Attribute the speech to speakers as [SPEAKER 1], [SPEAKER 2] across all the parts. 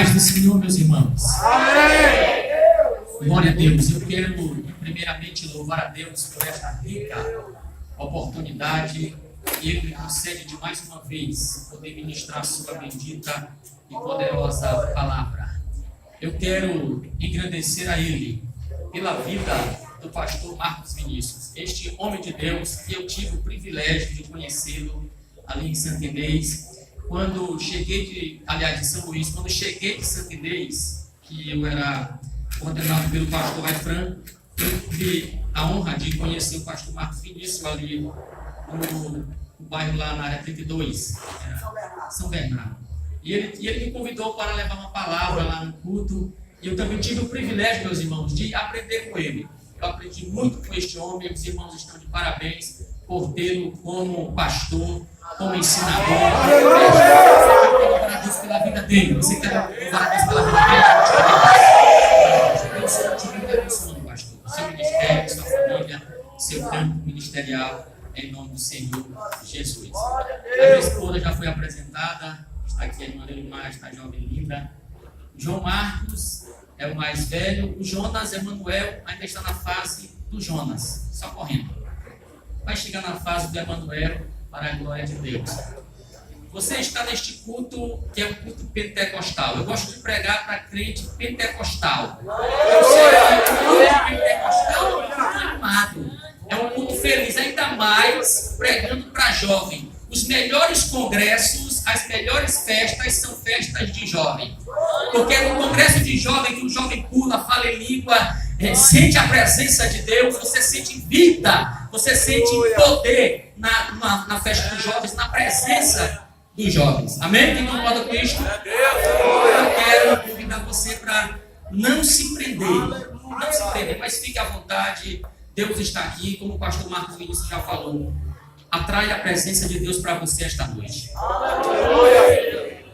[SPEAKER 1] paz do Senhor, meus irmãos.
[SPEAKER 2] Amém.
[SPEAKER 1] Glória a Deus. Eu quero primeiramente louvar a Deus por esta rica oportunidade que Ele me concede de mais uma vez poder ministrar a sua bendita e poderosa palavra. Eu quero agradecer a Ele pela vida do pastor Marcos Vinícius, este homem de Deus que eu tive o privilégio de conhecê-lo ali em Santa Inês. Quando cheguei de São Luís, quando cheguei de Santa Inês, que eu era ordenado pelo pastor Efran, eu tive a honra de conhecer o pastor Marcos Vinícius ali no bairro lá na área 32, São Bernardo. E ele me convidou para levar uma palavra lá no culto, e eu também tive o privilégio, meus irmãos, de aprender com ele. Eu aprendi muito com este homem, os irmãos estão de parabéns por tê-lo como pastor, como ensinador. Louvar a Deus pela vida dele. Você quer louvar a Deus pela vida dele? Eu sou te abençoando, pastor. Seu ministério, sua família, seu campo ministerial, em nome do Senhor Jesus. A minha esposa já foi apresentada, está aqui a irmã Leilmar, está jovem linda. João Marcos é o mais velho. O Jonas Emanuel ainda está na fase do Jonas, só correndo. Vai chegar na fase do Emanuel, para a glória de Deus. Você está neste culto que é um culto pentecostal. Eu gosto de pregar para crente pentecostal. Eu sei que o culto pentecostal é um culto animado, é um culto feliz, ainda mais pregando para jovem. Os melhores congressos, as melhores festas são festas de jovem. Porque no congresso de jovem, que o jovem pula, fala em língua, sente a presença de Deus, você sente vida, você sente poder na festa dos jovens, na presença dos jovens. Amém? Quem concorda com isso? Eu quero convidar você para não se prender, mas fique à vontade. Deus está aqui, como o pastor Marcos Vinícius já falou. Atrai a presença de Deus para você esta noite.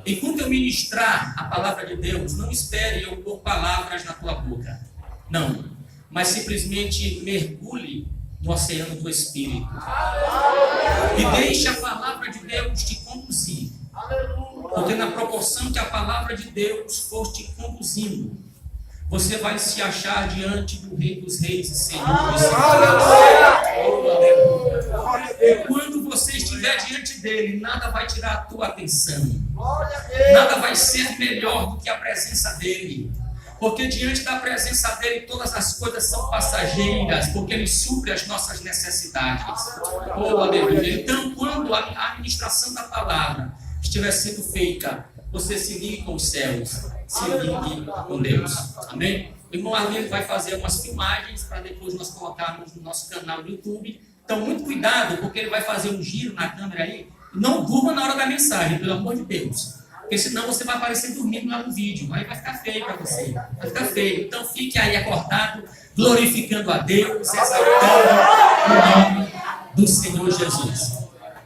[SPEAKER 1] Enquanto eu ministrar a palavra de Deus, não espere eu pôr palavras na tua boca. Não, mas simplesmente mergulhe no oceano do Espírito. E deixe a palavra de Deus te conduzir. Porque na proporção que a palavra de Deus for te conduzindo, você vai se achar diante do Rei dos Reis e Senhor dos Senhores. E quando você estiver diante dele, nada vai tirar a tua atenção. Nada vai ser melhor do que a presença dele. Porque diante da presença dele, todas as coisas são passageiras, porque ele supre as nossas necessidades. Oh, aleluia. Então, quando a administração da palavra estiver sendo feita, você se ligue com os céus, se ligue com Deus. Amém? O irmão Arlindo vai fazer umas filmagens para depois nós colocarmos no nosso canal do YouTube. Então, muito cuidado, porque ele vai fazer um giro na câmera aí. Não durma na hora da mensagem, pelo amor de Deus. Porque senão você vai aparecer dormindo lá no vídeo. Aí vai ficar feio para você. Vai ficar feio. Então, fique aí acordado, glorificando a Deus, exaltando o nome do Senhor Jesus.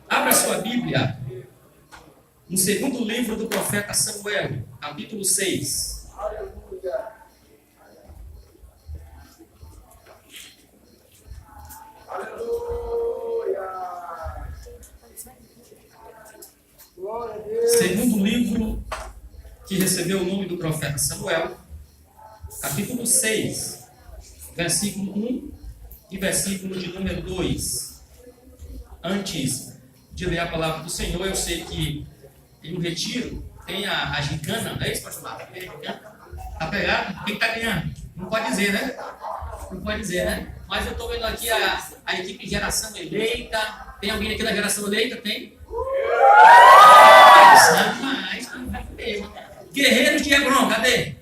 [SPEAKER 1] Abra sua Bíblia no segundo livro do profeta Samuel, capítulo 6. Segundo livro que recebeu o nome do profeta Samuel, capítulo 6, versículo 1 e versículo de número 2. Antes de ler a palavra do Senhor, eu sei que em um retiro tem a gincana, não é isso, pastor Marcos? Tem a gincana? Tá pegado? Quem está ganhando? Não pode dizer, né? Não pode dizer, né? Mas eu estou vendo aqui a equipe Geração Eleita. Tem alguém aqui da Geração Eleita? Tem? Mas, Guerreiros de Hebron, cadê?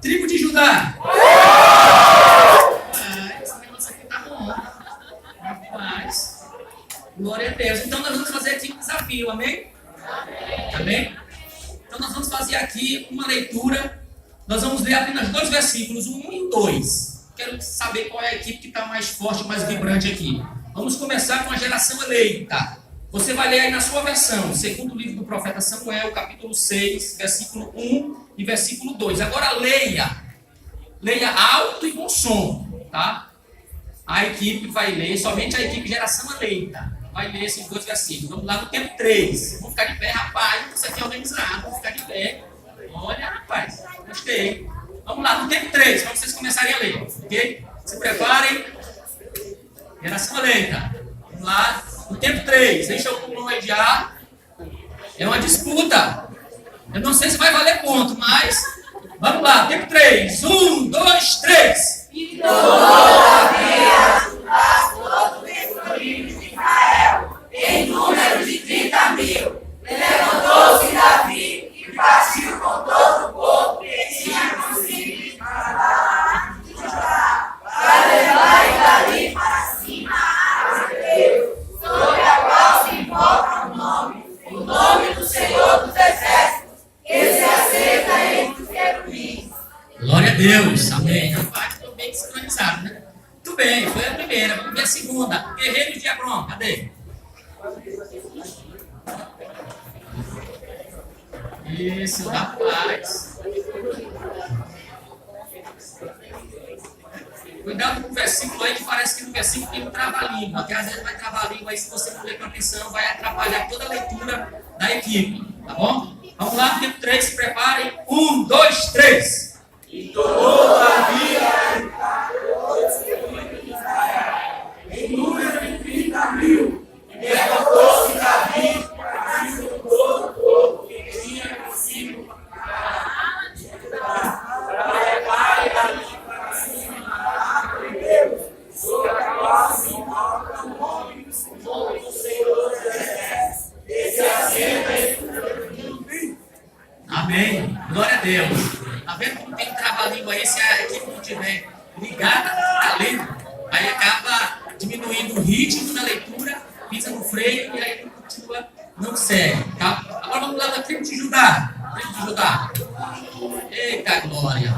[SPEAKER 1] Tribo de Judá. Esse negócio aqui tá bom. Rapaz, glória a Deus. Então nós vamos fazer aqui um desafio, amém? Amém? Então nós vamos fazer aqui uma leitura. Nós vamos ler apenas 2 versículos, 1 e 2. Quero saber qual é a equipe que está mais forte, mais vibrante aqui. Vamos começar com a Geração Eleita. Você vai ler aí na sua versão, segundo livro do profeta Samuel, capítulo 6, versículo 1 e versículo 2. Agora leia alto e bom som, tá? A equipe vai ler, somente a equipe Geração Eleita. vai ler esses dois versículos. Vamos lá no tempo 3. Vamos ficar de pé, rapaz. Isso aqui é organizado. Vamos ficar de pé. Olha, rapaz. Gostei. Vamos lá no tempo 3, para vocês começarem a ler. Ok? Se preparem. Geração eleita. Vamos lá. No tempo 3. Deixa eu comediar. É uma disputa. Eu não sei se vai valer ponto, mas vamos lá. Tempo 3. 1, 2, 3.
[SPEAKER 2] E todavia juntasse todo o escolhido de Israel, em número de 30.000. Levantou-se Davi e partiu com todo o povo que tinha consigo para Judá, para levar dali para cima a árvore de Deus, sobre a qual se invoca o nome do Senhor dos Exércitos, que se assenta entre os querubins.
[SPEAKER 1] Glória a Deus. Amém. Rapaz, estou bem sincronizado, né? Muito bem, foi a primeira. Vamos ver a segunda. Guerreiros de Hebron, cadê? Isso, rapaz. Cuidado com o versículo aí, que parece que no versículo tem um trava-língua, que às vezes vai travar a língua aí, se você não ler com atenção, vai atrapalhar toda a leitura da equipe, tá bom? Vamos lá, tempo 3, se preparem. 1, 2, 3.
[SPEAKER 2] E todavia em número de 30.000, levantou-se Davi e partiu com todo o povo que tinha consigo para levar dali para cima a árvore de Deus, sobre a qual se invoca o nome do Senhor dos Exércitos, que se assenta entre os querubins.
[SPEAKER 1] Amém. Glória a Deus. Tá vendo como tem trava-língua aí? Se a equipe não estiver ligada, tá lendo, aí acaba diminuindo o ritmo da leitura, pisa no freio e aí não continua, não segue, tá? Agora vamos lá na tribo de Judá. Tribo de Judá. Eita glória.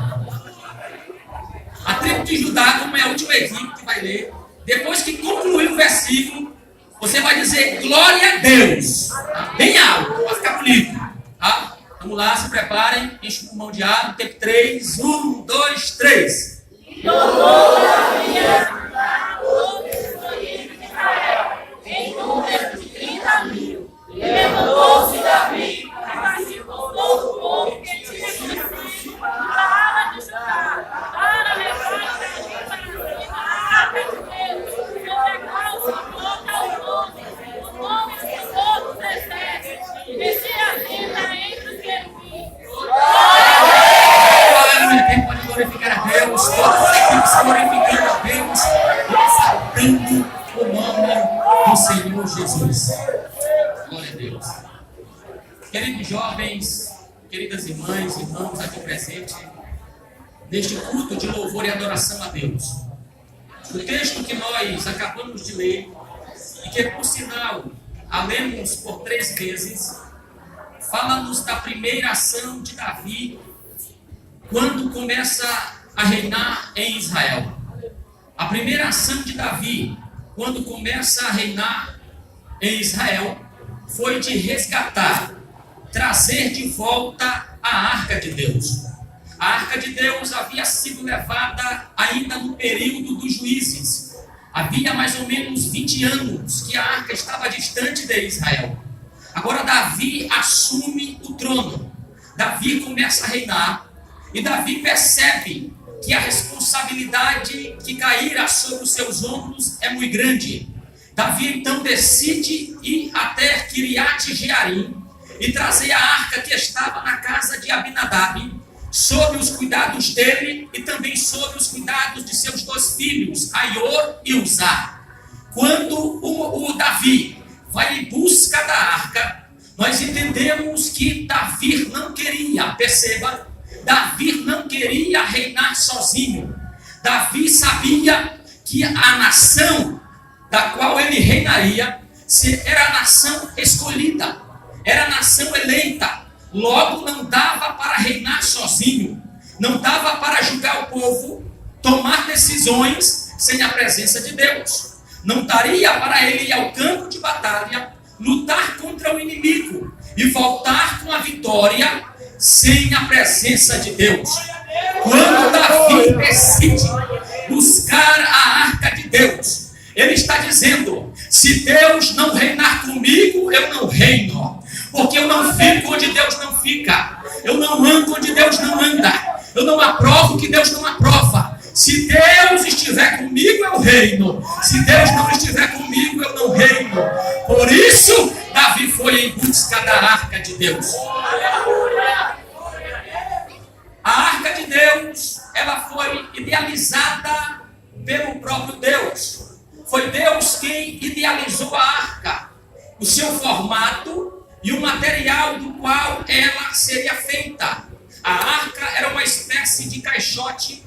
[SPEAKER 1] A tribo de Judá, como é a última equipe que vai ler, depois que concluir o versículo, você vai dizer glória a Deus. Tá? Bem alto, para ficar bonito. Tá? Vamos lá, se preparem, enche o pulmão de ar, tempo 3, 1, 2, 3.
[SPEAKER 2] E todavia juntar todo o escolhido de Israel, em número de 30.000. Levantou-se Davi e partiu com todo o povo que tinha consigo para Judá, para levar dali para cima a árvore de Deus, sobre a qual se invoca o nome do Senhor dos Exércitos, que se assenta entre os querubins.
[SPEAKER 1] Quem pode glorificar a Deus, todas as equipes glorificando a Deus, exaltando o nome do Senhor Jesus. Glória a Deus. Queridos jovens, queridas irmãs, irmãos aqui presentes, neste culto de louvor e adoração a Deus. O texto que nós acabamos de ler, e que por sinal, a lemos por 3 vezes, fala-nos da primeira ação de Davi, quando começa a reinar em Israel. A primeira ação de Davi, quando começa a reinar em Israel, foi de resgatar, trazer de volta a Arca de Deus. A Arca de Deus havia sido levada ainda no período dos juízes. Havia mais ou menos 20 anos que a Arca estava distante de Israel. Agora Davi assume o trono. Davi começa a reinar. E Davi percebe que a responsabilidade que caíra sobre os seus ombros é muito grande. Davi então decide ir até Kiriat Jearim e trazer a arca que estava na casa de Abinadab, sob os cuidados dele e também sob os cuidados de seus 2 filhos, Aior e Uzá. Quando o Davi vai em busca da arca, nós entendemos que Davi não queria, perceba, Davi não queria reinar sozinho. Davi sabia que a nação da qual ele reinaria era a nação escolhida, era a nação eleita. Logo não dava para reinar sozinho, não dava para julgar o povo, tomar decisões sem a presença de Deus. Não daria para ele ir ao campo de batalha, lutar contra o inimigo e voltar com a vitória sem a presença de Deus. Quando Davi decide buscar a arca de Deus, ele está dizendo: Se Deus não reinar comigo, eu não reino. Porque eu não fico onde Deus não fica. Eu não ando onde Deus não anda. Eu não aprovo o que Deus não aprova. Se Deus estiver comigo, eu reino. Se Deus não estiver comigo, eu não reino. Por isso, Davi foi em busca da arca de Deus. A arca de Deus, ela foi idealizada pelo próprio Deus. Foi Deus quem idealizou a arca, o seu formato e o material do qual ela seria feita. A arca era uma espécie de caixote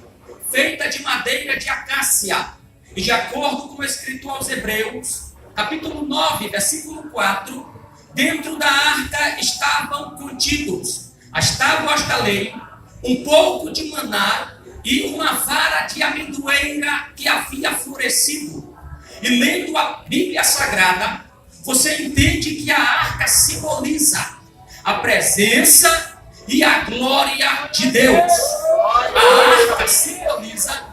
[SPEAKER 1] feita de madeira de acácia. E de acordo com o escrito aos Hebreus, capítulo 9, versículo 4, dentro da arca estavam contidos as tábuas da lei, um pouco de maná e uma vara de amendoeira que havia florescido. E lendo a Bíblia Sagrada, você entende que a arca simboliza a presença e a glória de Deus. A arca simboliza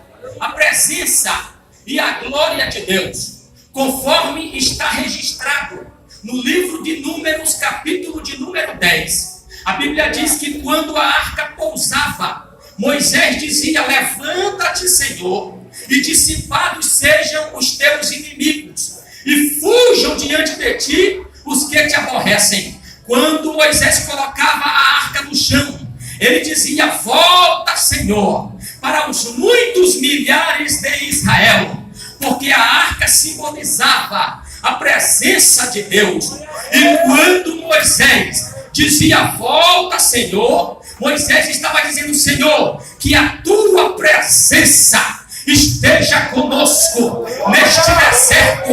[SPEAKER 1] a presença e a glória de Deus, conforme está registrado no livro de Números, capítulo de número 10. A Bíblia diz que quando a arca pousava, Moisés dizia: levanta-te, Senhor, e dissipados sejam os teus inimigos, e fujam diante de ti os que te aborrecem. Quando Moisés colocava a arca no chão, ele dizia: volta, Senhor, para os muitos milhares de Israel, porque a arca simbolizava a presença de Deus. E quando Moisés dizia: volta, Senhor, Moisés estava dizendo: Senhor, que a tua presença esteja conosco neste deserto,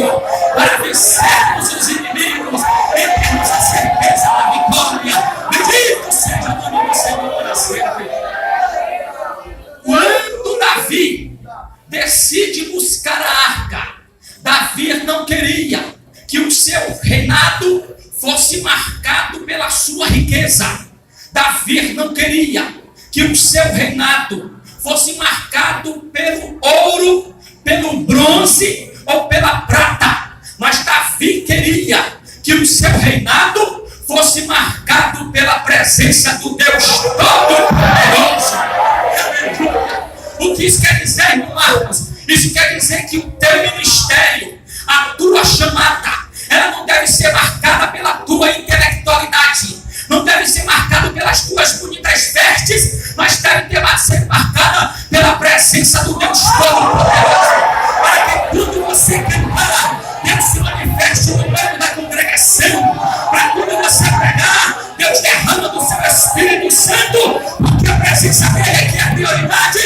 [SPEAKER 1] para vencermos os inimigos e termos a certeza da vitória. Bendito seja o nome do Senhor para sempre. Quando Davi decide buscar a arca, Davi não queria que o seu reinado fosse marcado pela sua riqueza. Davi não queria que o seu reinado fosse marcado pelo ouro, pelo bronze ou pela prata. Mas Davi queria que o seu reinado fosse marcado pela presença do Deus Todo-Poderoso. O que isso quer dizer, irmão Marcos? Isso quer dizer que o teu ministério, a tua chamada, ela não deve ser marcada pela tua intelectualidade, não deve ser marcada pelas tuas bonitas vestes, mas deve ser marcada pela presença do Deus Todo-Poderoso, para que quando você cantar, Deus se manifeste no meio da congregação, para quando você pregar, Deus derrama do seu Espírito Santo, porque a presença dele é que é a prioridade.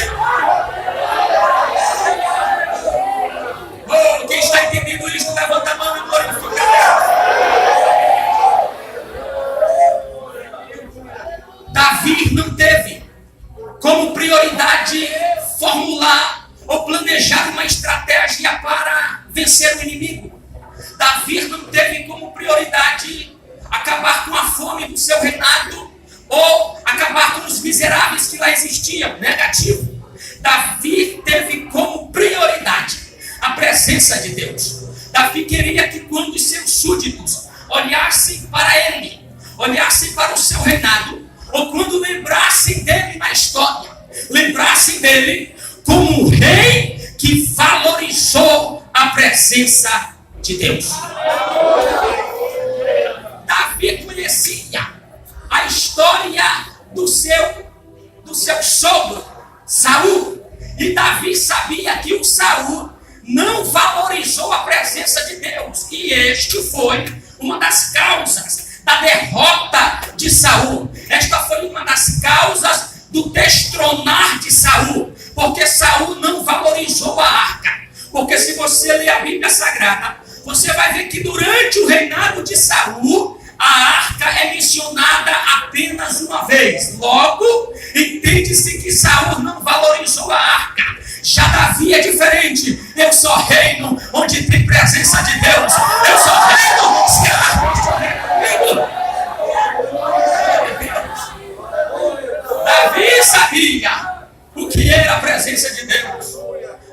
[SPEAKER 1] Oh, quem está entendendo isso, levanta a mão e glorifica Deus. Davi não teve como prioridade formular ou planejar uma estratégia para vencer o inimigo. Davi não teve como prioridade acabar com a fome do seu reinado ou acabar com os miseráveis que lá existiam. Negativo. Davi teve como prioridade a presença de Deus. Davi queria que quando os seus súditos olhassem para ele, olhassem para o seu reinado, ou quando lembrassem dele na história, lembrassem dele como um rei que valorizou a presença de Deus. Davi conhecia a história do seu sogro, Saul, e Davi sabia que o Saul não valorizou a presença de Deus, e este foi uma das causas da derrota de Saul. Esta foi uma das causas do destronar de Saul, porque Saul não valorizou a arca. Porque se você ler a Bíblia Sagrada, você vai ver que durante o reinado de Saul, a arca é mencionada apenas uma vez. Logo, entende-se que Saul não valorizou a arca. Já Davi é diferente. Eu só reino onde tem presença de Deus. Eu só reino se a arca estiver comigo. Davi sabia o que era a presença de Deus.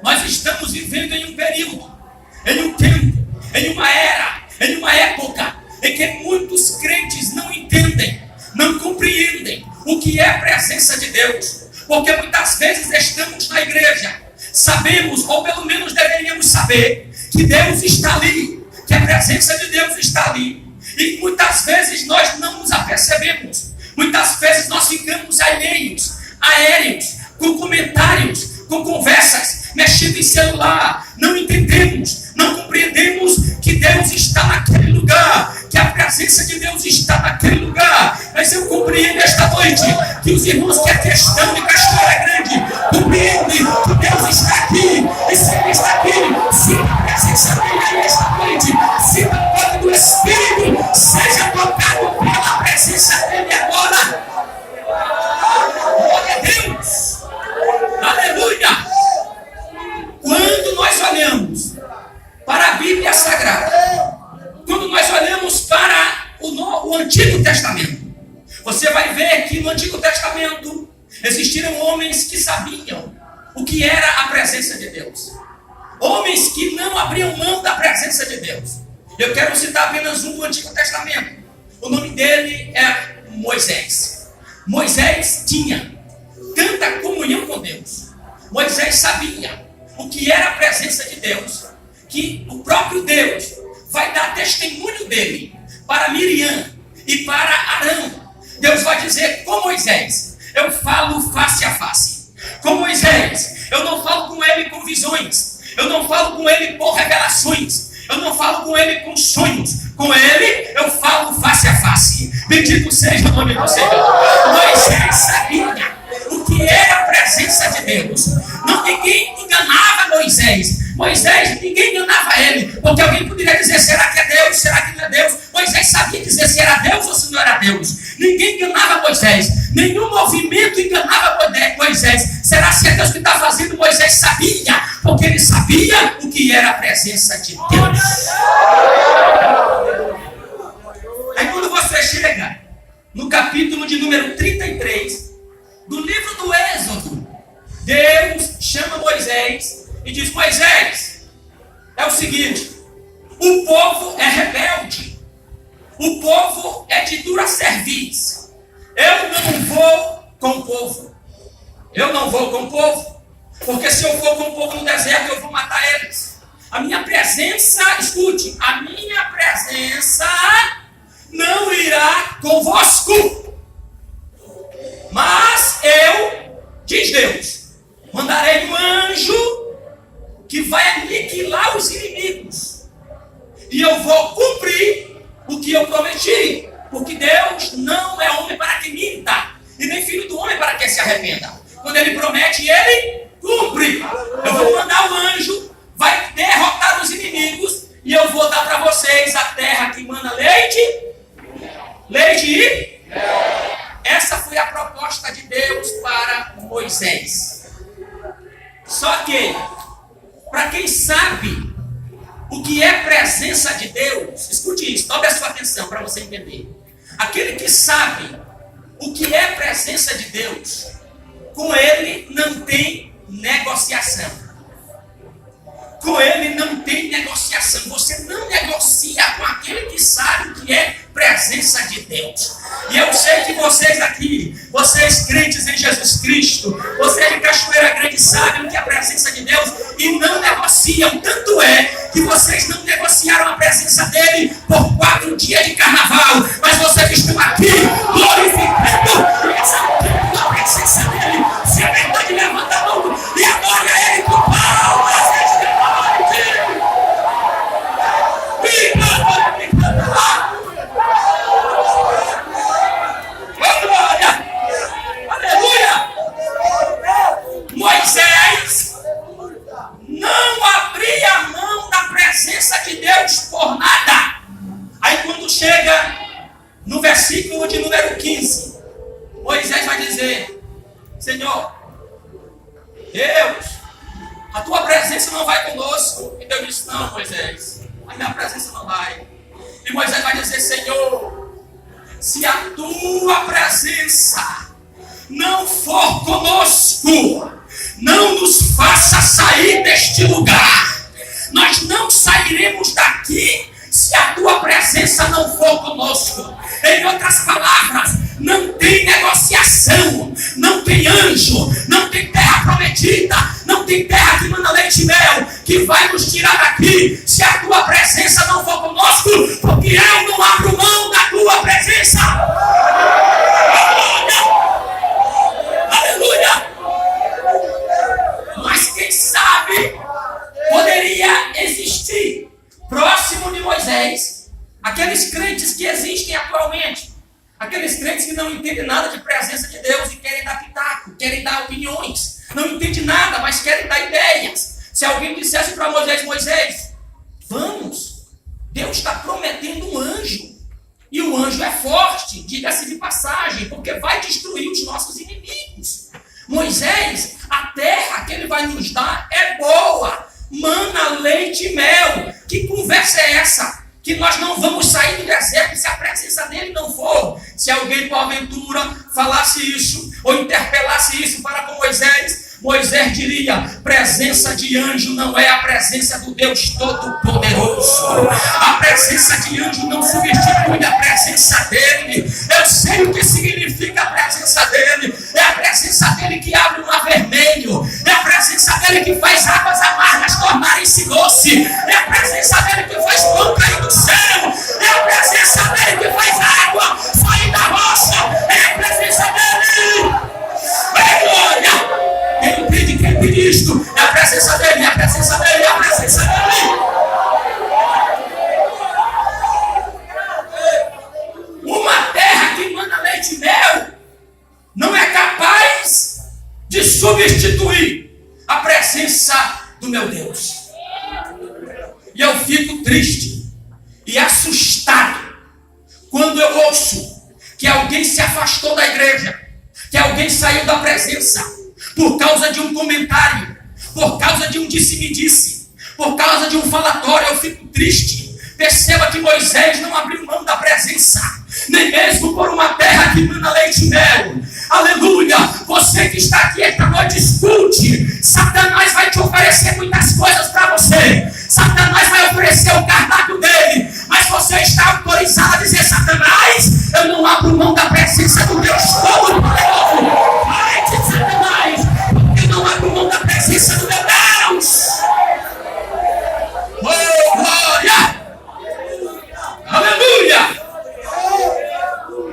[SPEAKER 1] Nós estamos vivendo em um período, em um tempo, em uma era, em uma época em que muitos crentes não entendem, não compreendem o que é a presença de Deus, porque muitas vezes estamos na igreja, sabemos, ou pelo menos deveríamos saber, que Deus está ali, que a presença de Deus está ali, e muitas vezes nós não nos apercebemos, muitas vezes nós ficamos aéreos, com comentários, com conversas, mexendo em celular, não entendemos, não compreendemos que Deus está naquele lugar, que a presença de Deus está naquele lugar. Mas eu compreendo esta noite que os irmãos que a questão de Cachoeira Grande compreendem que Deus está aqui, e se Ele está aqui, se a presença dele esta noite, se a glória do Espírito seja tocado pela presença dele agora. Glória a Deus, aleluia. Quando nós olhamos para a Bíblia Sagrada, quando nós olhamos para o Antigo Testamento, você vai ver que no Antigo Testamento existiram homens que sabiam o que era a presença de Deus, homens que não abriam mão da presença de Deus. Eu quero citar apenas um do Antigo Testamento. O nome dele é Moisés. Moisés tinha tanta comunhão com Deus, Moisés sabia o que era a presença de Deus, que o próprio Deus vai dar testemunho dele para Miriam e para Arão. Deus vai dizer com Moisés: eu falo face a face. Com Moisés, eu não falo com ele com visões, eu não falo com ele por revelações, eu não falo com ele com sonhos. Com ele, eu falo face a face. Bendito seja o nome do Senhor. Moisés sabia o que era a presença de Deus. Não, ninguém enganava Moisés, ninguém enganava ele, porque alguém poderia dizer: será que é Deus? Será que não é Deus? Moisés sabia dizer se era Deus ou se não era Deus. Ninguém enganava Moisés, nenhum movimento enganava Moisés. Será que é Deus que está fazendo? Moisés sabia, porque ele sabia o que era a presença de Deus. Aí quando você chega no capítulo de número 33 do livro do Êxodo, Deus chama Moisés e diz: Moisés, é o seguinte, o povo é rebelde, o povo é de dura cerviz, eu não vou com o povo, porque se eu for com o povo no deserto, eu vou matar eles. A minha presença, escute, a minha presença não irá convosco, mas eu, diz Deus, mandarei um anjo que vai aniquilar os inimigos, e eu vou cumprir o que eu prometi, porque Deus não é homem para que minta, e nem filho do homem para que se arrependa. Quando ele promete, ele cumpre. Eu vou mandar o anjo, vai derrotar os inimigos, e eu vou dar para vocês a terra que mana leite e... Essa foi a proposta de Deus para Moisés. Só que, para quem sabe o que é presença de Deus, escute isso, dobre a sua atenção para você entender. Aquele que sabe o que é presença de Deus, com ele não tem negociação. Com ele não tem negociação. Você não negocia com aquele que sabe o que é presença de Deus. E eu sei que vocês aqui, vocês crentes em Jesus Cristo, vocês de Cachoeira Grande sabem o que é a presença de Deus e não negociam. Tanto é que vocês não negociaram a presença dele por 4 dias de carnaval. Mas vocês estão aqui glorificando e exaltando a presença dele. Se é verdade, levanta a mão e adora ele com palmas. Moisés não abria a mão da presença de Deus por nada. Aí quando chega no versículo de número 15, Moisés vai dizer: Senhor, Deus, a tua presença não vai conosco. E Deus disse: não, Moisés, a minha presença não vai. E Moisés vai dizer: Senhor, se a tua presença não for conosco, não nos faça sair deste lugar, Nós não sairemos daqui se a tua presença não for conosco. Em outras palavras, não tem negociação, não tem anjo, não tem terra prometida, não tem terra que manda leite e mel, que vai nos tirar daqui se a tua presença não for conosco, porque eu não abro mão da tua presença. Aleluia! Mas quem sabe poderia existir próximo de Moisés aqueles crentes que existem atualmente, aqueles crentes que não entendem nada de presença de Deus e querem dar pitaco, querem dar opiniões, não entendem nada, mas querem dar ideias. Se alguém dissesse para Moisés: Moisés, vamos, Deus está prometendo um anjo, e o anjo é forte, diga-se de passagem, porque vai destruir os nossos inimigos. Moisés, a terra que ele vai nos dar é boa, mana, leite e mel. Que conversa é essa? Que nós não vamos sair do deserto se a presença dele não for. Se alguém porventura falasse isso, ou interpelasse isso para com Moisés, Moisés diria: presença de anjo não é a presença do Deus Todo-Poderoso. A presença de anjo não substitui a presença dele. Eu sei o que significa a presença dele. É a presença dele que abre o mar vermelho. É a presença dele que faz águas amargas tornarem-se doce. É a presença dele que faz pão cair do céu. É a presença dele que faz água sair da rocha. É a presença dele. Glória! Quem entende, quem entende isto? É a presença dele, é a presença dele, é a presença dele. Uma terra que manda leite e mel não é capaz de substituir a presença do meu Deus. E eu fico triste e assustado quando eu ouço que alguém se afastou da igreja, que alguém saiu da presença por causa de um comentário, por causa de um disse-me-disse, por causa de um falatório. Eu fico triste. Perceba que Moisés não abriu mão da presença, nem mesmo por uma terra que manda leite e mel. Aleluia! Você que está aqui esta noite, escute. Satanás vai te oferecer muitas coisas para você. Satanás vai oferecer o cardápio dele, mas você está autorizado a dizer: Satanás, eu não abro mão da presença do Deus Todo-Poderoso. Vai de Satanás, eu não abro mão da presença do meu Deus. Oh, glória! Aleluia!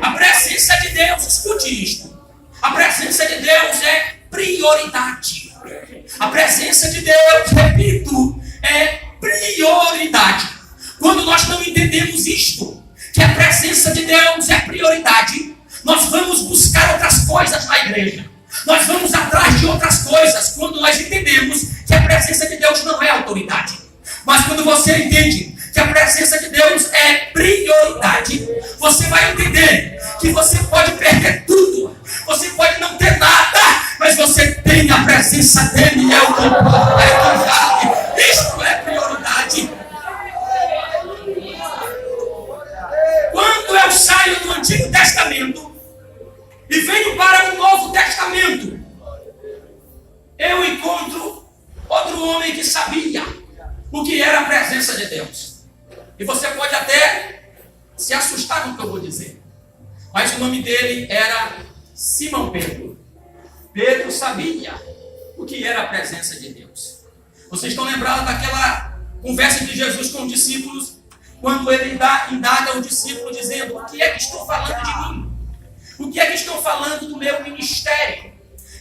[SPEAKER 1] A presença de Deus, escute isto. A presença de Deus é prioridade. A presença de Deus, repito, é prioridade. Quando nós não entendemos isto, que a presença de Deus é prioridade, nós vamos buscar outras coisas na igreja. Nós vamos atrás de outras coisas quando nós entendemos que a presença de Deus não é autoridade. Mas quando você entende que a presença de Deus é prioridade, você vai entender que você pode perder tudo, você pode não ter nada, mas você tem a presença dele, é o controle, é o jale. Isto é prioridade. Quando eu saio do Antigo Testamento e venho para o Novo Testamento, eu encontro outro homem que sabia o que era a presença de Deus. E você pode até se assustar com o que eu vou dizer, mas o nome dele era Simão Pedro. Pedro sabia o que era a presença de Deus. Vocês estão lembrados daquela conversa de Jesus com os discípulos, quando ele indaga o discípulo dizendo: o que é que estão falando de mim? O que é que estão falando do meu ministério?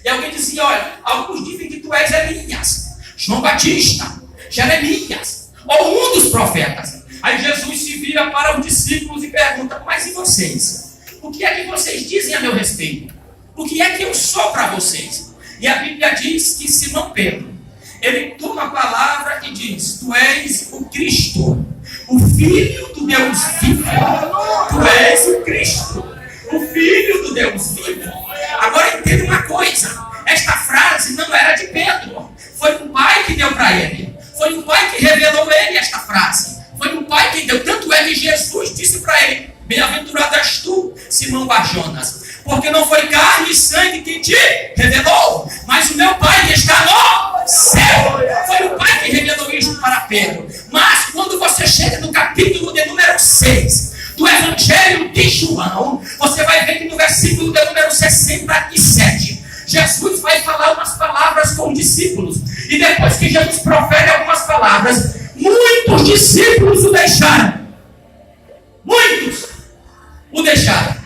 [SPEAKER 1] E alguém dizia: olha, alguns dizem que tu és Elias, João Batista, Jeremias, ou um dos profetas. Aí Jesus se vira para os discípulos e pergunta: mas e vocês? O que é que vocês dizem a meu respeito? O que é que eu sou para vocês? E a Bíblia diz que Simão Pedro, ele toma a palavra e diz: tu és o Cristo, o Filho do Deus vivo. Tu és o Cristo, o Filho do Deus vivo. Agora entenda uma coisa: esta frase não era de Pedro, foi o Pai que deu para ele. Foi o Pai que revelou a ele esta frase. Foi o Pai que deu. Tanto é que Jesus disse para ele: bem-aventurado és tu, Simão Barjonas, porque não foi carne e sangue que te revelou, mas o meu Pai que está no céu. Foi o Pai que revelou isso para Pedro. Mas quando você chega no capítulo de número 6 do Evangelho de João, você vai ver que no versículo de número 67, Jesus vai falar umas palavras com os discípulos. E depois que Jesus profere algumas palavras, muitos discípulos o deixaram. Muitos o deixaram.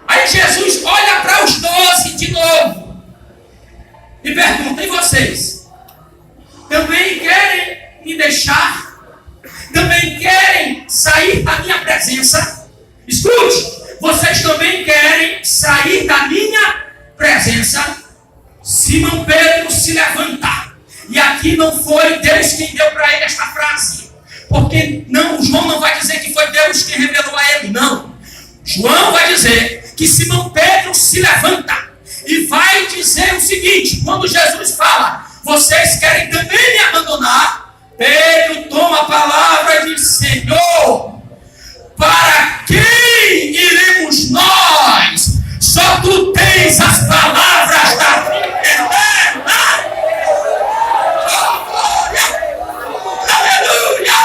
[SPEAKER 1] Aí Jesus olha para os 12 de novo e pergunta: e vocês? Também querem me deixar? Também querem sair da minha presença? Escute, vocês também querem sair da minha presença? Simão Pedro se levanta. E aqui não foi Deus quem deu para ele esta frase, porque não, João não vai dizer que foi Deus quem revelou a ele, não. João vai dizer que Simão Pedro se levanta e vai dizer o seguinte: quando Jesus fala, vocês querem também me abandonar? Pedro toma a palavra e diz: Senhor, para quem iremos nós? Só tu tens as palavras da vida eterna. Oh, glória! Aleluia!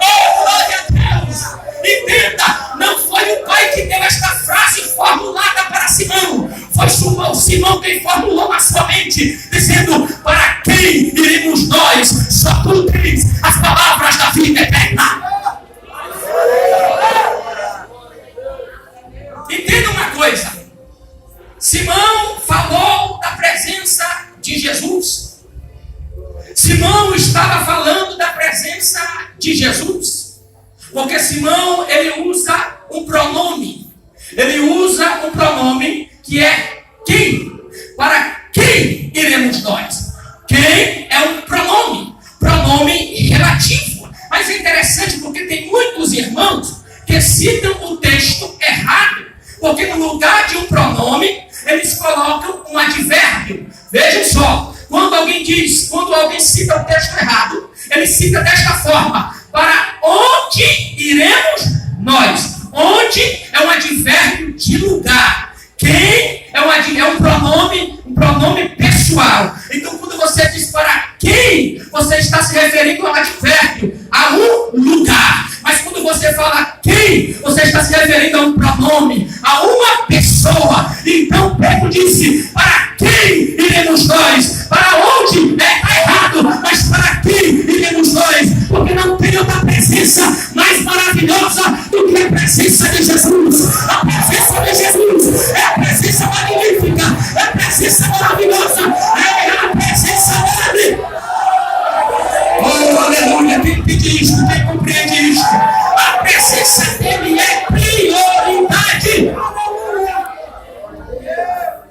[SPEAKER 1] Oh, glória a Deus! Entenda, não foi o Pai que deu esta frase formulada para Simão. Foi Simão quem formulou na sua mente, dizendo: para quem iremos nós? Só tu tens as palavras da vida eterna. Entenda uma coisa: Simão falou da presença de Jesus. Simão estava falando da presença de Jesus, porque Simão, ele usa um pronome. Ele usa um pronome que é quem. Para quem iremos nós? Quem é um pronome relativo. Mas é interessante porque tem muitos irmãos que citam o texto errado, porque no lugar de um pronome eles colocam um advérbio. Vejam só, quando alguém cita o texto errado, ele cita desta forma: para onde iremos nós? Onde é um advérbio de lugar. Quem é um pronome pessoal. Então, quando você diz para quem, você está se referindo ao advérbio, a um lugar. Mas quando você fala quem, você está se referindo a um pronome, a uma pessoa. Então, Pedro disse: para quem iremos nós? Para onde? Está errado, mas para quem iremos nós? Porque não tem outra presença mais maravilhosa do que a presença de Jesus. A presença de Jesus é a presença magnífica, é a presença maravilhosa, é a presença dele. Oh, aleluia! Quem entende isto, quem compreende isto? A presença dele é prioridade.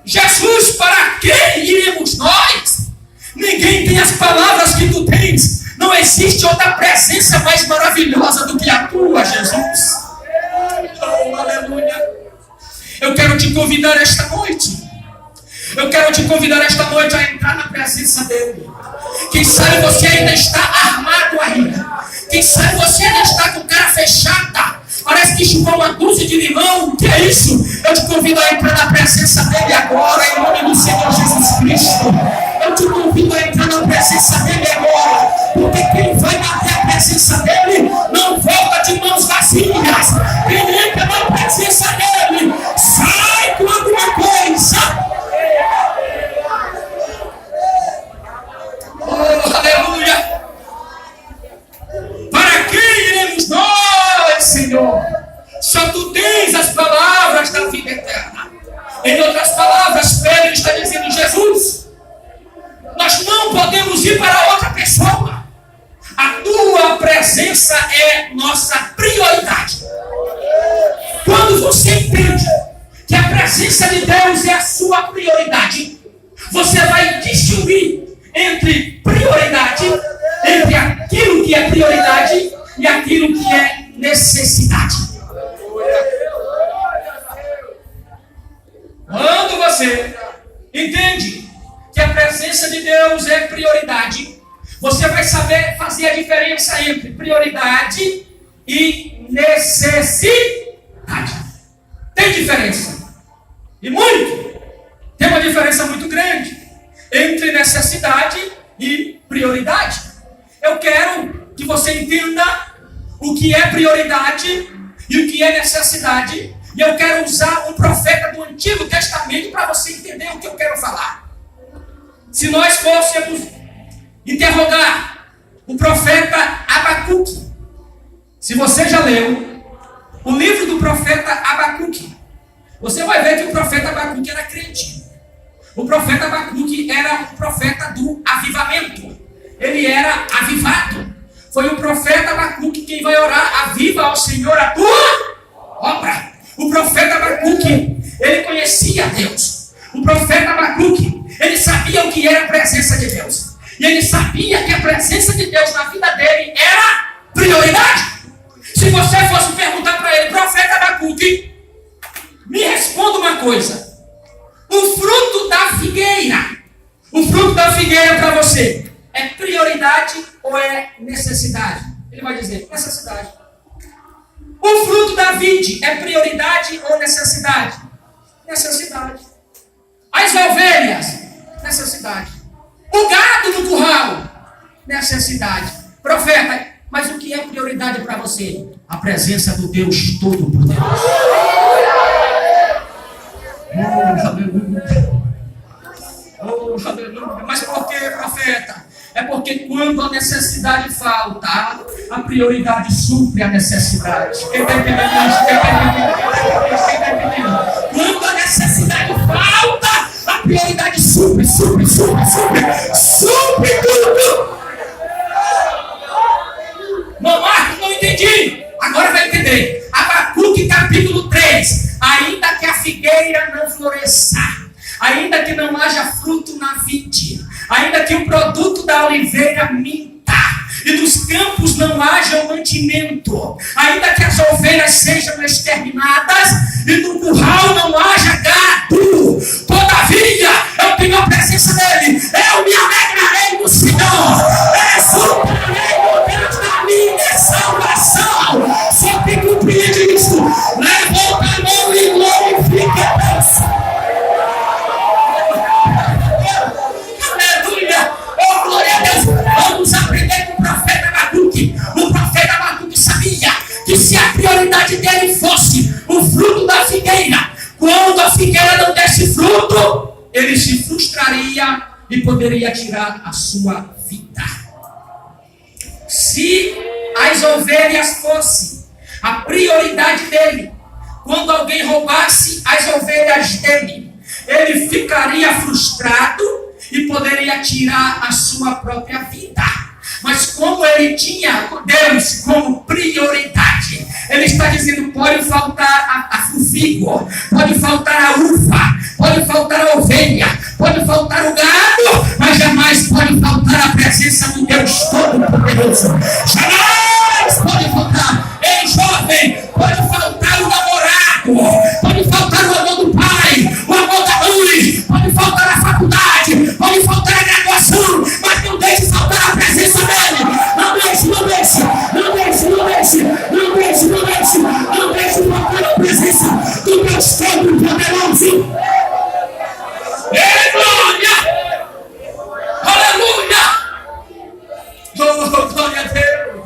[SPEAKER 1] Jesus, para quem iremos nós? Ninguém tem as palavras que tu tens. Não existe outra presença mais maravilhosa do que a tua, Jesus. Oh, aleluia. Eu quero te convidar esta noite. Eu quero te convidar esta noite a entrar na presença dele. Quem sabe você ainda está armado ainda. Quem sabe você ainda está com cara fechada. Parece que chupou uma dúzia de limão. O que é isso? Eu te convido a entrar na presença dele agora, em nome do Senhor Jesus Cristo. Eu te convido a entrar na presença dele agora, porque quem vai até a presença dele não volta de mãos vazias. Quem entra na presença dele sai com alguma coisa. Oh, aleluia! Para quem iremos nós, Senhor? Só tu tens as palavras da vida eterna. Em outras palavras, Pedro está dizendo: Jesus, nós não podemos ir para outra pessoa. A tua presença é nossa prioridade. Quando você entende que a presença de Deus é a sua prioridade, você vai distinguir entre prioridade, entre aquilo que é prioridade e aquilo que é necessidade. Quando você entende que a presença de Deus é prioridade, você vai saber fazer a diferença entre prioridade e necessidade. Tem diferença. E muito. Tem uma diferença muito grande entre necessidade e prioridade. Eu quero que você entenda o que é prioridade e o que é necessidade. E eu quero usar um profeta do Antigo Testamento para você entender o que eu quero falar. Se nós fôssemos interrogar o profeta Abacuque, se você já leu o livro do profeta Abacuque, você vai ver que o profeta Abacuque era crente. O profeta Abacuque era o profeta do avivamento. Ele era avivado. Foi o profeta Abacuque quem vai orar: aviva ao Senhor a tua obra. O profeta Abacuque, ele conhecia Deus. O profeta Abacuque, ele sabia o que era a presença de Deus. E ele sabia que a presença de Deus na vida dele era prioridade. Se você fosse perguntar para ele: profeta Abacuque, me responda uma coisa. O fruto da figueira para você é prioridade ou é necessidade? Ele vai dizer: necessidade. O fruto da vide é prioridade ou necessidade? Necessidade. As ovelhas, necessidade. O gado no curral, necessidade. Profeta, mas o que é prioridade para você? A presença do Deus Todo-Poderoso. Oh, aleluia. Oh, aleluia. Mas por que, profeta? É porque quando a necessidade falta, a prioridade supre a necessidade. Quem está entendendo isso? Quem está entendendo? Quando a necessidade falta, a prioridade supre tudo. Marcos, não entendi. Agora vai entender. Abacuque capítulo 3. Ainda que a figueira não floresça, ainda que não haja fruto na vide, ainda que o produto da oliveira minta, e dos campos não haja mantimento, ainda que as ovelhas sejam exterminadas, e no curral não haja gado, todavia eu tenho a presença dele, eu me alegrarei no Senhor, exultarei no Deus da minha salvação. Só tem que compreender isso. Levanta a mão e glorifica a Deus. Aleluia! Oh, glória a Deus! Vamos aprender com o profeta Abacuque. O profeta Abacuque sabia que se a prioridade dele fosse o fruto da figueira, quando a figueira não desse fruto, ele se frustraria e poderia tirar a sua vida. Se as ovelhas fossem a prioridade dele, quando alguém roubasse as ovelhas dele, ele ficaria frustrado e poderia tirar a sua própria vida. Mas como ele tinha Deus como prioridade, ele está dizendo: pode faltar o figo, pode faltar a uva, pode faltar a ovelha, pode faltar o gado, mas jamais pode faltar a presença do Deus Todo-Poderoso. Jamais pode faltar. Ei, jovem, pode faltar o namorado, pode faltar o amor do pai, o amor da mãe, pode faltar a faculdade, pode faltar a graduação, mas não deixe faltar a presença dele. Não deixe faltar a presença do Deus Todo-Poderoso. Ei, glória! Aleluia! Oh, glória a Deus!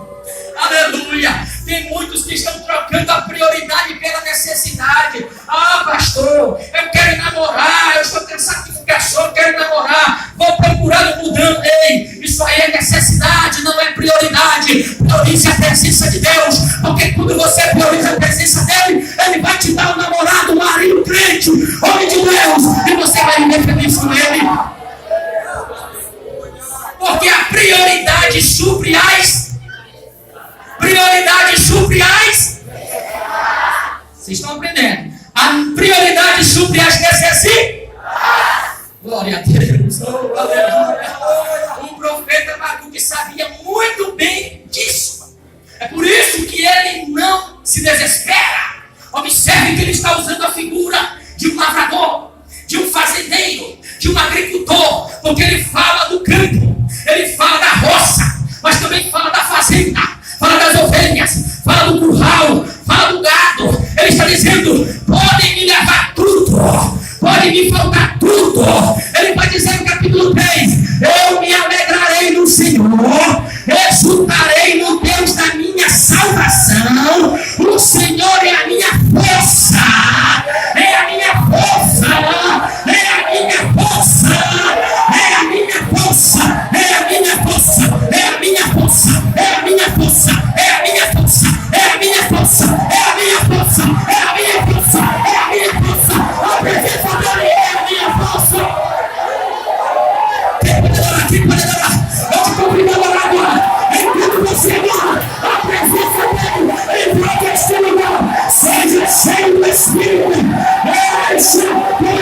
[SPEAKER 1] Aleluia! Tem muitos que estão trocando a prioridade pela necessidade. Ah, pastor, eu quero namorar, eu estou cansado de ficar só, eu quero namorar, vou procurar um mudando. Ei, isso aí é necessidade, não é prioridade. Priorize a presença de Deus, porque quando você prioriza a presença dele, ele vai te dar um namorado, um marido crente, homem de Deus, e você vai viver feliz com ele. Porque a prioridade supre as. Vocês estão aprendendo? A prioridade supre as necessidades. Glória a Deus. Oh, aleluia. O profeta Abacuque sabia muito bem disso. É por isso que ele não se desespera. Observe que ele está usando a figura de um lavrador, de um fazendeiro, de um agricultor, porque ele fala do campo, ele fala da roça, mas também fala da fazenda, fala das ovelhas, fala do curral, fala do gado. Ele está dizendo: podem me levar tudo, pode me faltar tudo. Ele vai dizer no capítulo 3: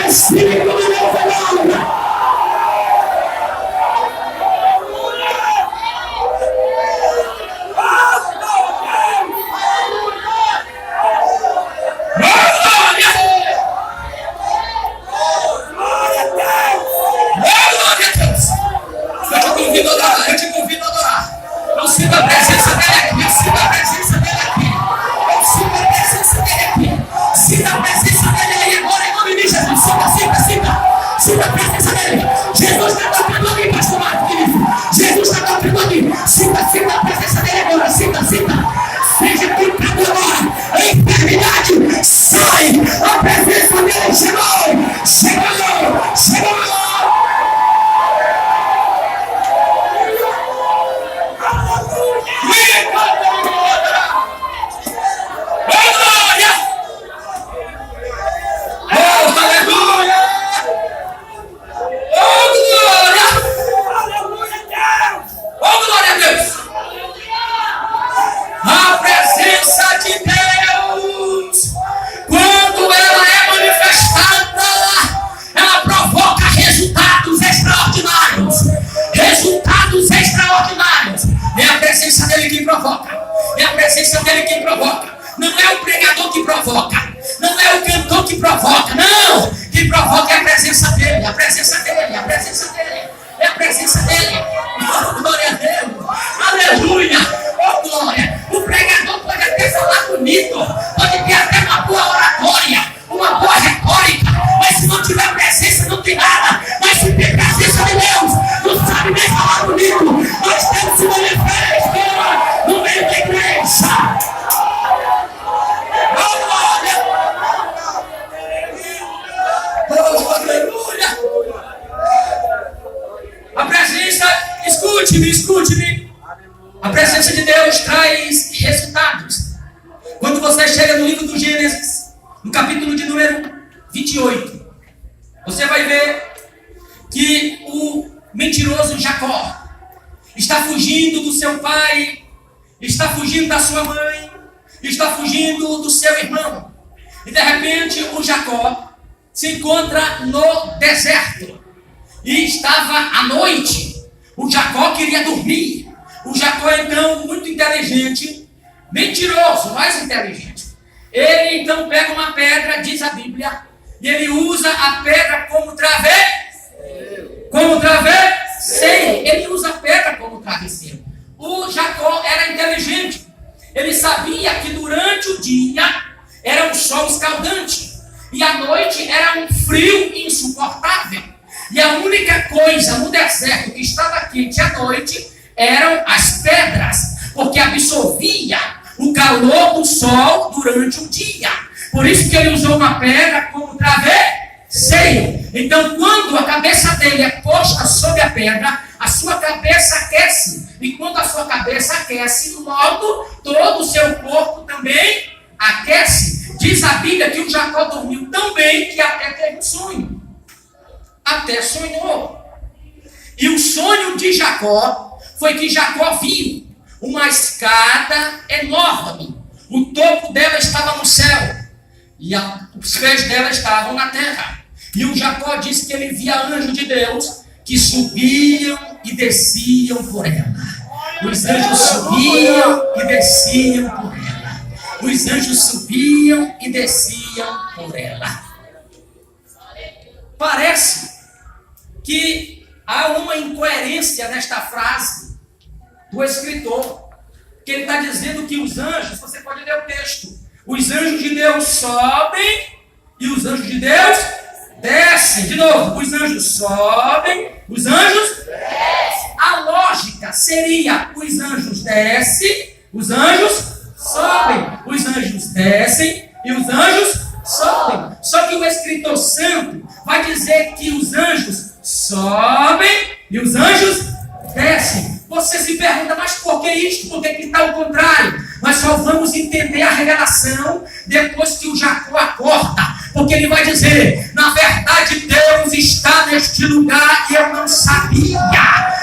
[SPEAKER 1] Espírito do meu fenômeno. Eu te convido a adorar. Eu sinto a presença dele aqui. Eu sinto a presença dele aqui. Eu sinto a presença dele aqui. Sinta a presença dele aí agora em nome de Jesus. Sinta a presença dele. Jesus está tocando aqui, pastor Marquinhos. Jesus está tocando aqui. Sinta a presença dele agora. Sinta. Seja tocado agora. A enfermidade sai. A presença dele chegou. É a presença dele quem provoca. Não é o pregador que provoca. Não é o cantor que provoca. Não! Quem provoca é a presença dele. A presença dele. É a presença dele. Oh, glória a Deus. Aleluia. Oh, glória. O pregador pode até falar bonito. Pode ter até uma boa oratória. Uma boa retórica. Mas se não tiver presença, não tem nada. Mas se tem presença de Deus, não sabe nem falar bonito. Nós temos se manifestar no meio da igreja. Oh, glória. Oh, aleluia. A presença, escute-me. A presença de Deus traz resultados. Quando você chega no livro do Gênesis, no capítulo de número 28, você vai ver que o mentiroso Jacó está fugindo do seu pai, está fugindo da sua mãe, está fugindo do seu irmão. E de repente o Jacó se encontra no deserto. E estava à noite. O Jacó queria dormir. O Jacó, então, muito inteligente, mentiroso, mais inteligente. Ele então pega uma pedra, diz a Bíblia, e ele usa a pedra como travesseiro. Ele usa a pedra como travesseiro. O Jacó era inteligente. Ele sabia que durante o dia era um sol escaldante e à noite era um frio insuportável. E a única coisa no deserto que estava quente à noite eram as pedras, porque absorvia o calor do sol durante o dia. Por isso que ele usou uma pedra como travesseiro. Então, quando a cabeça dele é posta sobre a pedra, a sua cabeça aquece. E quando a sua cabeça aquece, logo todo o seu corpo também aquece. Diz a Bíblia que o Jacó dormiu tão bem que até teve um sonho. Até sonhou. E o sonho de Jacó foi que Jacó viu uma escada enorme. O topo dela estava no céu e os pés dela estavam na terra. E o Jacó disse que ele via anjos de Deus que subiam e desciam por ela. Os anjos subiam e desciam por ela. Os anjos subiam e desciam por ela. Parece que há uma incoerência nesta frase do escritor, que ele está dizendo que os anjos, você pode ler o texto, os anjos de Deus sobem e os anjos de Deus descem. De novo, os anjos sobem, os anjos descem. A lógica seria: os anjos descem, os anjos sobem, os anjos descem e os anjos sobem. Só que o escritor santo vai dizer que os anjos sobem e os anjos descem. Você se pergunta, mas por que isto? Por que está o contrário? Nós só vamos entender a revelação depois que o Jacó acorda. Porque ele vai dizer: na verdade Deus está neste lugar e eu não sabia.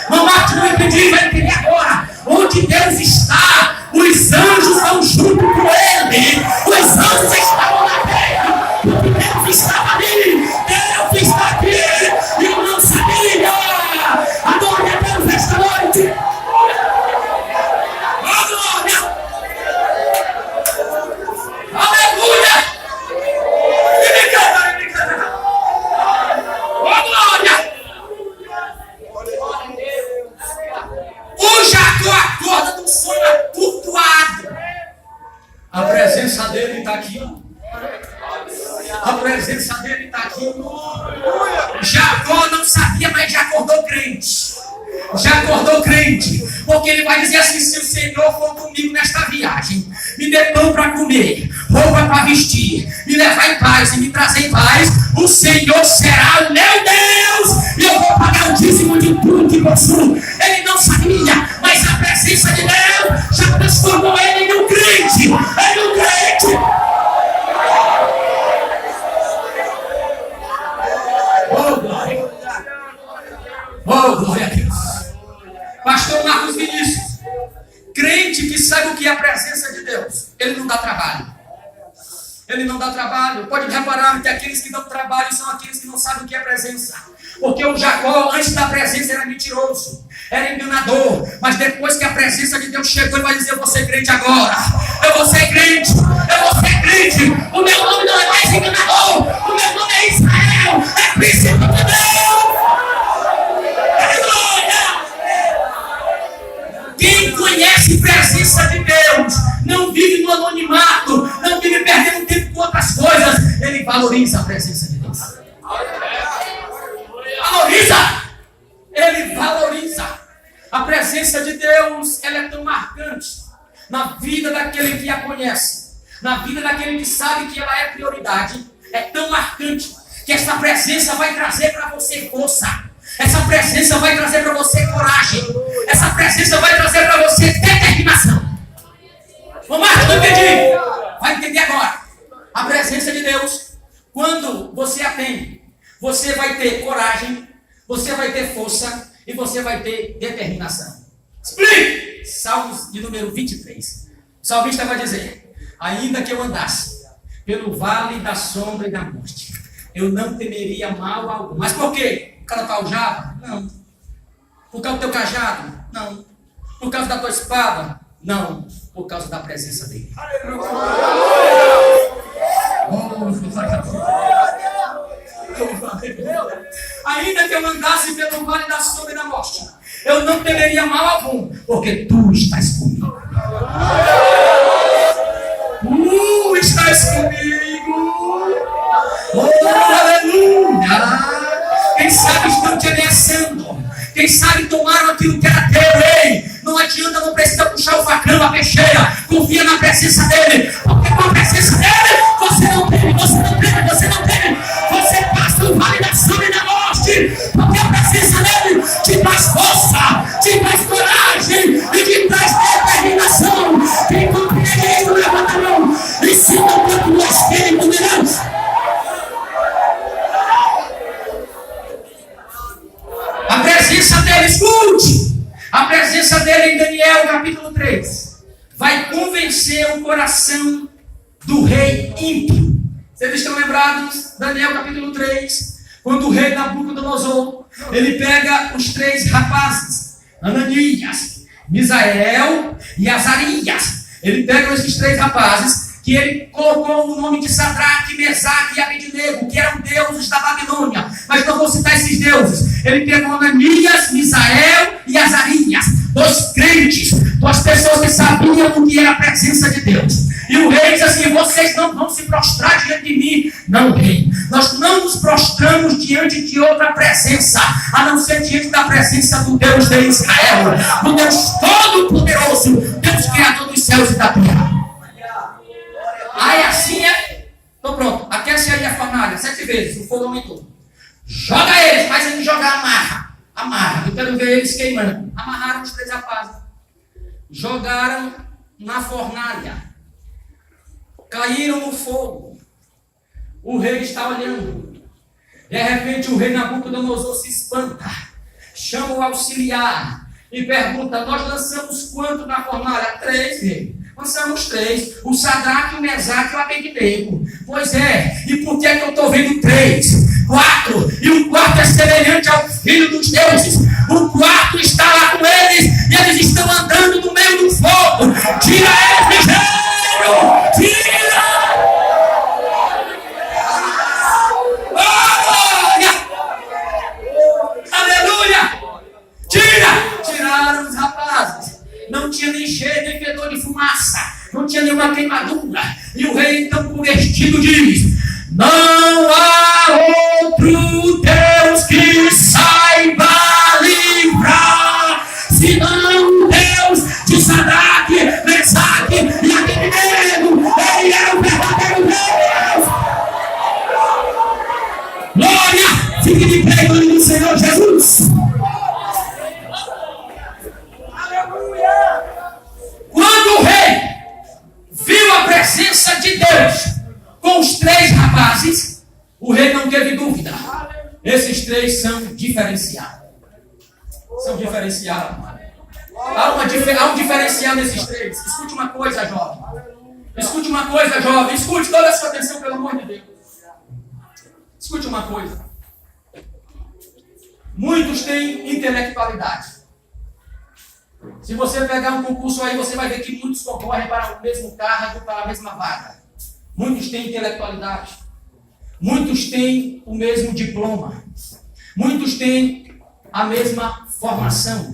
[SPEAKER 1] Não entendi, vai entender agora. Onde Deus está, os anjos vão junto com ele. Os anjos estavam na terra. Deus estava ali. Deus dele, tadinho. Jacó não sabia, mas já acordou crente. Já acordou crente, porque ele vai dizer assim: se o Senhor for comigo nesta viagem, me dê pão para comer, roupa para vestir, me levar em paz e me trazer em paz, o Senhor será o meu Deus, e eu vou pagar o dízimo de tudo que possuo. Ele não sabia, mas a presença de Deus já transformou ele em um crente, Oh, glória! Oh, glória a Deus! Pastor Marcos Vinícius, crente que sabe o que é a presença de Deus, ele não dá trabalho. Ele não dá trabalho. Pode reparar que aqueles que dão trabalho são aqueles que não sabem o que é presença. Porque o Jacó, antes da presença, era mentiroso, era enganador. Mas depois que a presença de Deus chegou, ele vai dizer: eu vou ser crente agora. Eu vou ser crente. Eu vou ser crente. O meu nome não é mais enganador. O meu nome é Israel. É príncipe de Deus. Quem conhece a presença de Deus não vive no anonimato, não vive perdendo tempo com outras coisas. Ele valoriza a presença de Deus. Valoriza! Ele valoriza. A presença de Deus, ela é tão marcante na vida daquele que a conhece, na vida daquele que sabe que ela é prioridade. É tão marcante que essa presença vai trazer para você força. Essa presença vai trazer para você coragem. Essa presença vai trazer para você determinação. Ô Marcos, não entendi. Vai entender agora. A presença de Deus, quando você a tem, você vai ter coragem, você vai ter força e você vai ter determinação. Explique! Salmos de número 23. O salmista vai dizer: ainda que eu andasse pelo vale da sombra e da morte, eu não temeria mal algum. Mas por quê? Por causa da tua aljava? Não. Por causa do teu cajado? Não. Por causa da tua espada? Não. Por causa da presença dele. Ainda que eu andasse pelo vale da sombra e da morte, eu não temeria mal algum, porque tu estás comigo. Estás comigo. Oh, aleluia. Quem sabe estão te ameaçando. Quem sabe tomaram aquilo que era teu. Ei, não adianta, não precisa puxar o facão, a peixeira. Confia na presença dele. Porque com a presença dele, você não teme, você não teme, você não teme. Você passa o vale da sombra e da morte. Porque a presença dele te traz força, te traz coragem e te traz determinação. Quem compreende isso, levanta a mão e se não do Espírito de Deus. A presença dele, escute! A presença dele em Daniel capítulo 3 vai convencer o coração do rei ímpio. Vocês estão lembrados? Daniel capítulo 3, quando o rei Nabucodonosor, ele pega os 3 rapazes, Ananias, Misael e Azarias. Ele pega esses 3 rapazes que ele colocou o nome de Sadraque, Mesaque e Abednego, que eram deuses da Babilônia. Mas não vou citar esses deuses. Ele pegou Ananias, Misael e Azarias, 2 crentes, 2 pessoas que sabiam o que era a presença de Deus. E o rei diz assim: vocês não vão se prostrar diante de mim. Não, rei, nós não nos prostramos diante de outra presença, a não ser diante da presença do Deus de Israel, do Deus Todo-Poderoso, Deus Criador dos céus e da terra. Aí assim é. Então pronto, aquece aí a fornalha 7 vezes, o fogo aumentou. Joga eles, mas ele joga amarra. Eu quero ver eles queimando. Amarraram os 3 rapazes, jogaram na fornalha, caíram no fogo. O rei está olhando. De repente o rei Nabucodonosor se espanta, chama o auxiliar e pergunta: nós lançamos quanto na fornalha? 3, rei. Lançamos 3, o Sadraque, o Mesaque e o Abednego. Pois é, e por que é que eu estou vendo 3? 4, e o 4 é semelhante ao filho dos deuses. O 4 está lá com eles, e eles estão andando no meio do fogo. Tira eles, Rogério! Tira! Aleluia! Tiraram os rapazes. Não tinha nem cheiro, nem fedor de fumaça, não tinha nenhuma queimadura. E o rei, então, com vestido, diz: não há Glória! Fique de pé em nome do Senhor Jesus. Quando o rei viu a presença de Deus com os 3 rapazes, o rei não teve dúvida. Esses 3 são diferenciados. São diferenciados. Há um diferencial nesses 3. Escute uma coisa, jovem. Escute uma coisa, jovem. Escute toda a sua atenção, pelo amor de Deus. Escute uma coisa. Muitos têm intelectualidade. Se você pegar um concurso aí, você vai ver que muitos concorrem para o mesmo cargo, para a mesma vaga. Muitos têm intelectualidade. Muitos têm o mesmo diploma. Muitos têm a mesma formação.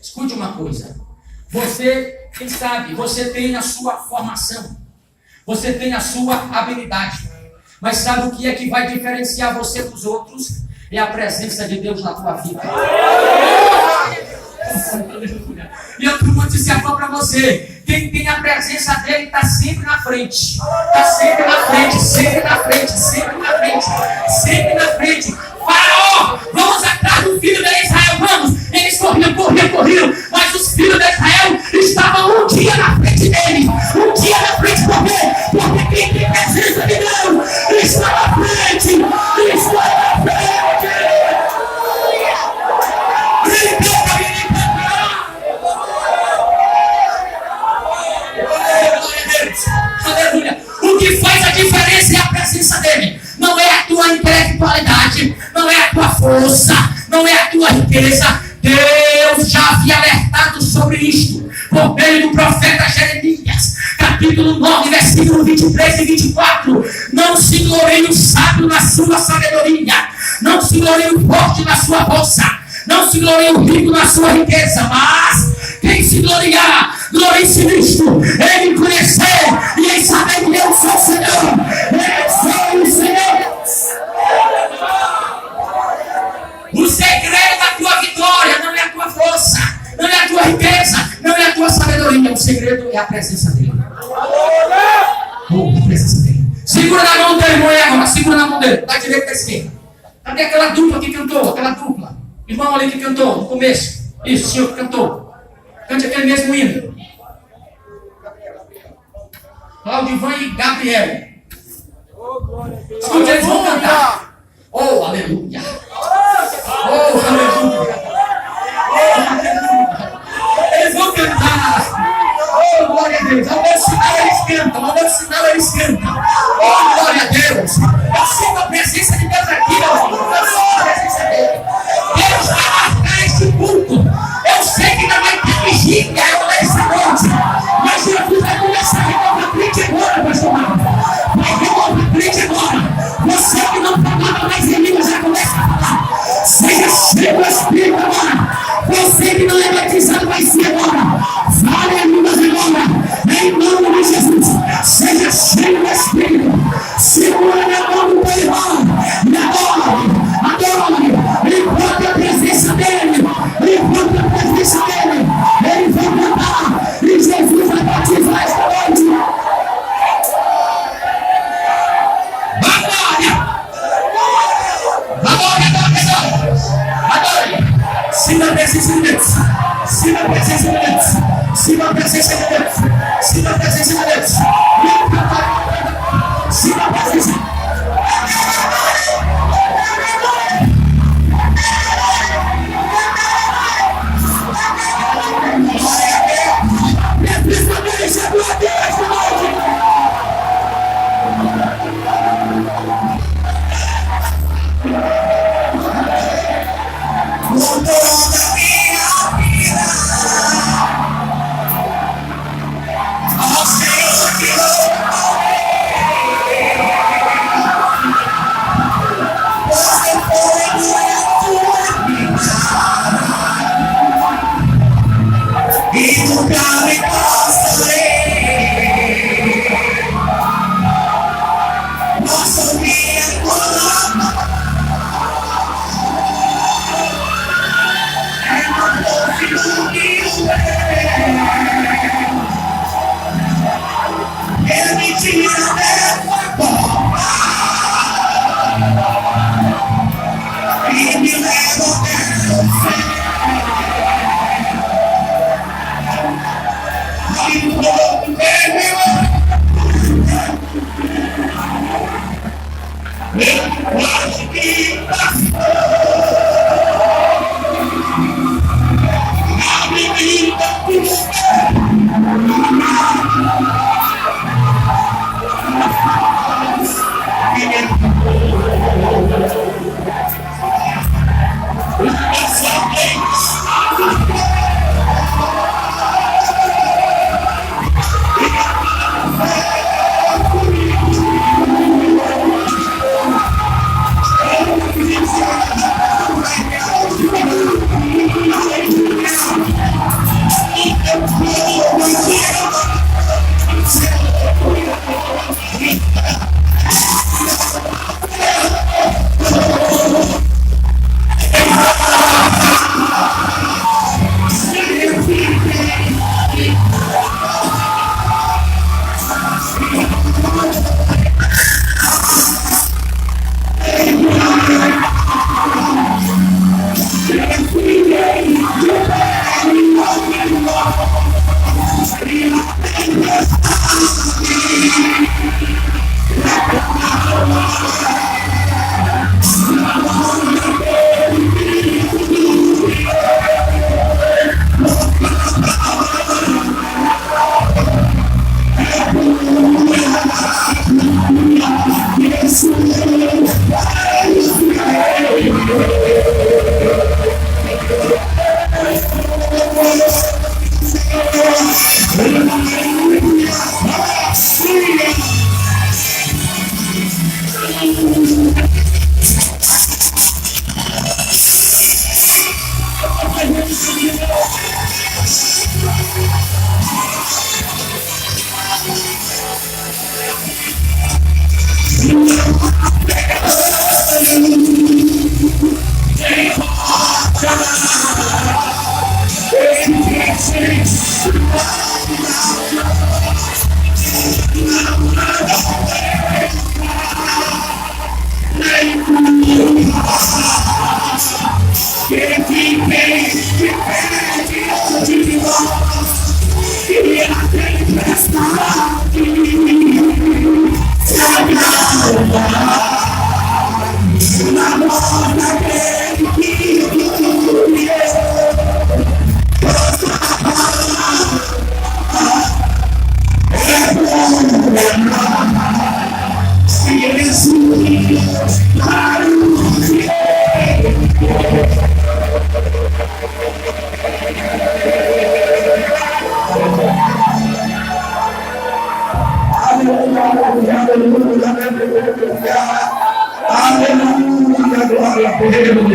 [SPEAKER 1] Escute uma coisa. Você, quem sabe, você tem a sua formação. Você tem a sua habilidade. Mas sabe o que é que vai diferenciar você dos outros? É a presença de Deus na tua vida. E eu vou dizer para você: quem tem a presença dele está sempre na frente. Está sempre na frente, sempre na frente, sempre na frente, sempre na frente. Faraó, vamos atrás do filho de Israel, vamos. Eles corriam, mas os filhos de Israel estavam um dia na frente dele. Um dia na frente, por quê? Porque quem tem presença de Deus está na frente. Está na frente. Aleluia. O que faz a diferença é a presença dele. Não é a tua intelectualidade, não é a tua força, não é a tua riqueza. Deus já havia alertado sobre isto por meio do profeta Jeremias, capítulo 9, versículo 23 e 24. Não se glorie o sábio na sua sabedoria, não se glorie o forte na sua força, não se glorie o rico na sua riqueza, mas quem se gloriar, glorie-se nisto, ele conhecer e em saber que eu sou o Senhor. Eu sou o Senhor. O segredo da tua vitória não é a tua força, não é a tua riqueza, não é a tua sabedoria. O segredo é a presença dele. A presença dele. Segura na mão dele, irmão, agora. Segura na mão dele, da direita e da esquerda. Cadê aquela dupla que cantou? Aquela dupla. Irmão ali que cantou no começo. Isso, o senhor que cantou. Cante aquele mesmo hino. Claudivan e Gabriel. Escute, eles vão cantar. Oh, aleluia. Oh, aleluia. Eles vão cantar. Oh, glória a Deus. Ao meu sinal eles cantam. Ao meu sinal eles cantam. Oh, glória a Deus. Eu sinto a presença de Deus aqui. Eu sinto a presença dele. Deus vai marcar este culto. Eu sei que não vai ter vigília essa noite. Mas Jesus vai começar a renovar a frente agora, pastor Marcos. Vai renovar a frente agora. Você que não falava mais em línguas já começa a falar. Seja cheio do Espírito agora. Você que não é batizado vai ser agora. Fale em línguas agora. Em nome de Jesus. Seja cheio do Espírito. Segura na mão do teu irmão. E adore. Enquanto a presença dele. Enquanto a presença dele. Ele vai cantar. E Jesus vai batizar esta noite. Sinta a presença de Deus. Sinta a presença de Deus. Sinta a presença de Deus. Sinta a presença de Deus. Sinta a presença. Senhor,
[SPEAKER 2] e me leva até o céu. E vou terminar. Eu acho que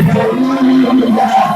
[SPEAKER 2] passou a menina do céu.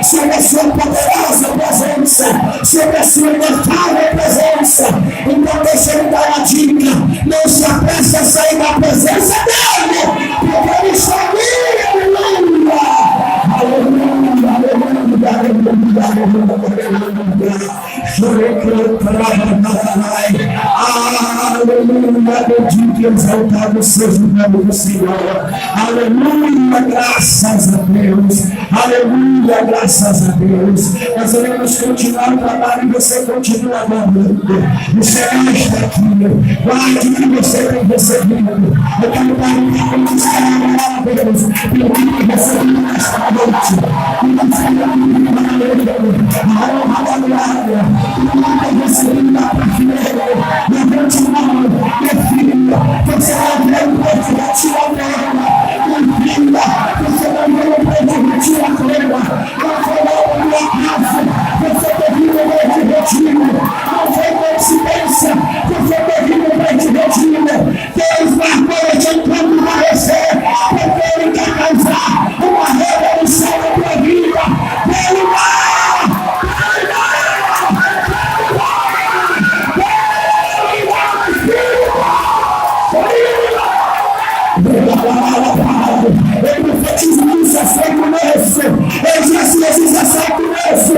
[SPEAKER 3] Sobre a sua poderosa presença, sobre a sua inevitável bendito e exaltado seja o nome do Senhor. Aleluia, graças a Deus. Aleluia, graças a Deus. Nós iremos continuar o trabalho e você continua adorando. Você está aqui. Guarde o que você tem recebido. Eu quero dar um tempo de a Deus pelo que recebi nesta noite. E não seja levante a mão, minha filha, você vai ver o povo da tua terra, minha filha, você vai ver o povo da tua terra, não foi na minha casa, você teve um momento de retiro, não foi coincidência, você teve um momento de retiro, Deus marcou de enquanto aparecer, porque Ele quer causar uma revolução na tua vida, Ele vai! Eu profetizo isso, aceito nesse. Eu disse, Jesus, aceito nesse.